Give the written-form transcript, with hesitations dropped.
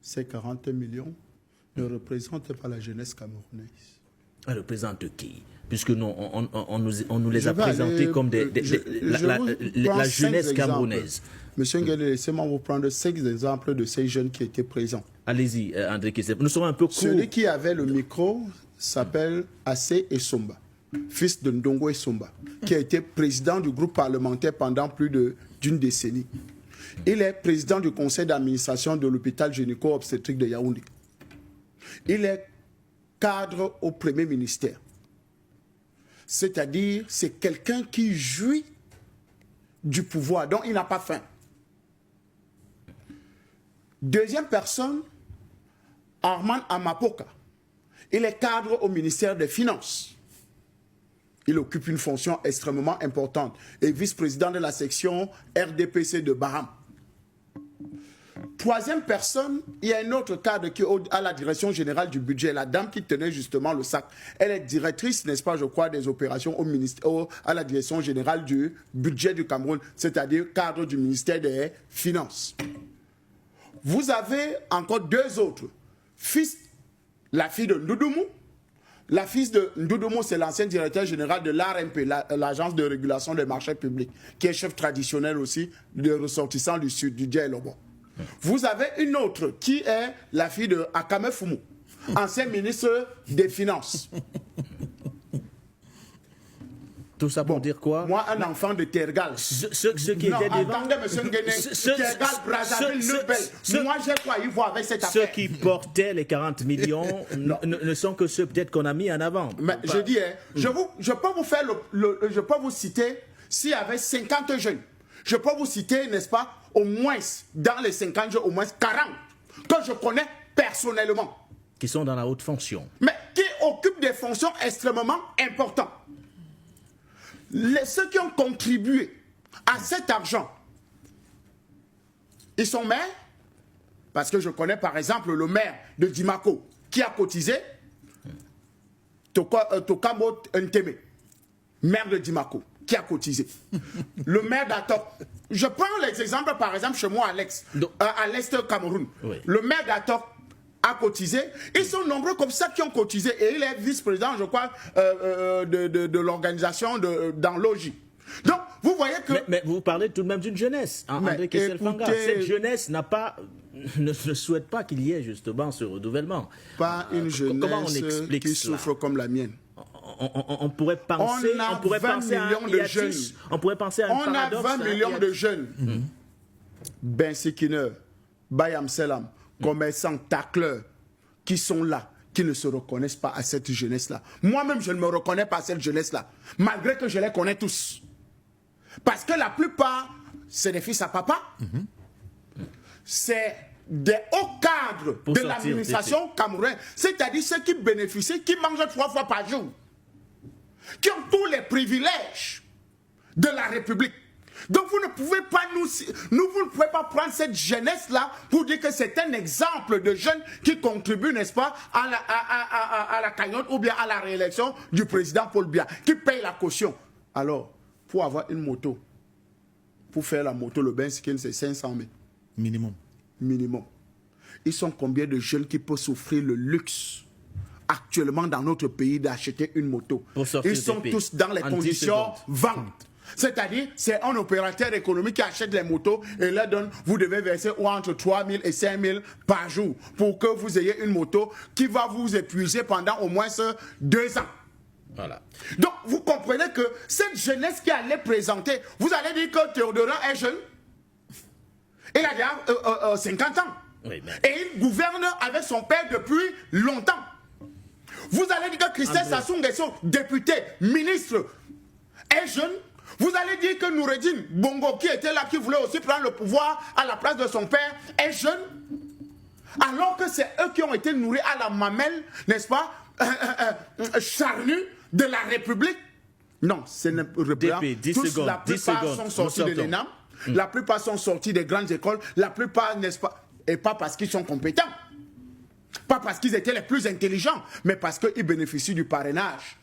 ces 40 millions ne représentent pas la jeunesse camerounaise. Elle représente qui? Puisque on nous les a présentés comme la jeunesse camerounaise. Monsieur Nguyen, laissez-moi vous prendre 5 exemples de ces jeunes qui étaient présents. Allez-y, André Kessel. Nous serons un peu courts. Celui qui avait le micro s'appelle Assé Essomba, fils de Ndongo Essomba, qui a été président du groupe parlementaire pendant plus d'une décennie. Il est président du conseil d'administration de l'hôpital gynéco-obstétrique de Yaoundé. Il est cadre au premier ministère. C'est-à-dire, c'est quelqu'un qui jouit du pouvoir, donc il n'a pas faim. Deuxième personne, Armand Amapoka. Il est cadre au ministère des Finances. Il occupe une fonction extrêmement importante et vice-président de la section RDPC de Baham. Troisième personne, il y a un autre cadre qui est à la direction générale du budget, la dame qui tenait justement le sac. Elle est directrice, n'est-ce pas, je crois, des opérations à la direction générale du budget du Cameroun, c'est-à-dire cadre du ministère des Finances. Vous avez encore 2 autres. La fille de Ndoudoumou. La fille de Ndoudoumou, c'est l'ancien directeur général de l'ARMP, l'agence de régulation des marchés publics, qui est chef traditionnel aussi de ressortissants du sud, du Djailobo. Vous avez une autre qui est la fille de Akame Foumou, ancien ministre des Finances. Tout ça pour dire quoi? Moi, un enfant de Tergal. Ceux qui étaient devant... Attendez, monsieur Nguyen, Tergal, Brazzaville, Nubel. Moi, j'ai quoi y voir avec cette affaire? Ceux qui portaient les 40 millions ne sont que ceux peut-être qu'on a mis en avant. Mais je dis, je peux vous faire je peux vous citer, s'il y avait 50 jeunes, je peux vous citer, n'est-ce pas, au moins, dans les 50 jeunes, au moins 40, que je connais personnellement. Qui sont dans la haute fonction. Mais qui occupent des fonctions extrêmement importantes. Ceux qui ont contribué à cet argent, ils sont maires, parce que je connais par exemple le maire de Dimako qui a cotisé, Tokamo Nteme, maire de Dimako, qui a cotisé. Le maire d'Atok, je prends les exemples par exemple chez moi à l'Est Cameroun. Oui. Le maire d'Atok a cotisé. Ils sont nombreux comme ça qui ont cotisé. Et il est vice-président, je crois, de l'organisation dans Logis. Donc, vous voyez que... Mais vous parlez tout de même d'une jeunesse, hein, André Kessel-Fanga. Cette jeunesse ne souhaite pas qu'il y ait justement ce renouvellement. Pas une jeunesse qui souffre comme la mienne. On pourrait penser... On a 20 millions de jeunes. On pourrait penser à un paradoxe. On a 20 millions de jeunes. Ben Sikiner, Bayam Selam, commerçants, tacleurs, qui sont là, qui ne se reconnaissent pas à cette jeunesse-là. Moi-même, je ne me reconnais pas à cette jeunesse-là, malgré que je les connais tous. Parce que la plupart, c'est des fils à papa. C'est des hauts cadres de l'administration camerounaise, c'est-à-dire ceux qui bénéficient, qui mangent 3 fois par jour, qui ont tous les privilèges de la République. Donc vous ne pouvez pas vous ne pouvez pas prendre cette jeunesse-là pour dire que c'est un exemple de jeunes qui contribuent, n'est-ce pas, à la cagnotte ou bien à la réélection du président Paul Biya, qui paye la caution. Alors, pour avoir une moto, pour faire la moto, le bain, c'est 500 000. Minimum. Minimum. Ils sont combien de jeunes qui peuvent s'offrir le luxe actuellement dans notre pays d'acheter une moto? Ils sont tous dans les conditions vente. C'est-à-dire, c'est un opérateur économique qui achète les motos et leur donne, vous devez verser entre 3 000 et 5 000 par jour pour que vous ayez une moto qui va vous épuiser pendant au moins 2 ans. Voilà. Donc, vous comprenez que cette jeunesse qui allait présenter, vous allez dire que Théodorin est jeune. Il a déjà 50 ans. Oui, mais... Et il gouverne avec son père depuis longtemps. Vous allez dire que Christelle Sassou Nguesso, député, ministre, est jeune. Vous allez dire que Noureddine Bongo, qui était là, qui voulait aussi prendre le pouvoir à la place de son père, est jeune. Alors que c'est eux qui ont été nourris à la mamelle, n'est-ce pas, charnue de la République. Non, c'est ne représente. La plupart sont sortis de l'ENAM, la plupart sont sortis des grandes écoles, la plupart, n'est-ce pas, et pas parce qu'ils sont compétents, pas parce qu'ils étaient les plus intelligents, mais parce qu'ils bénéficient du parrainage.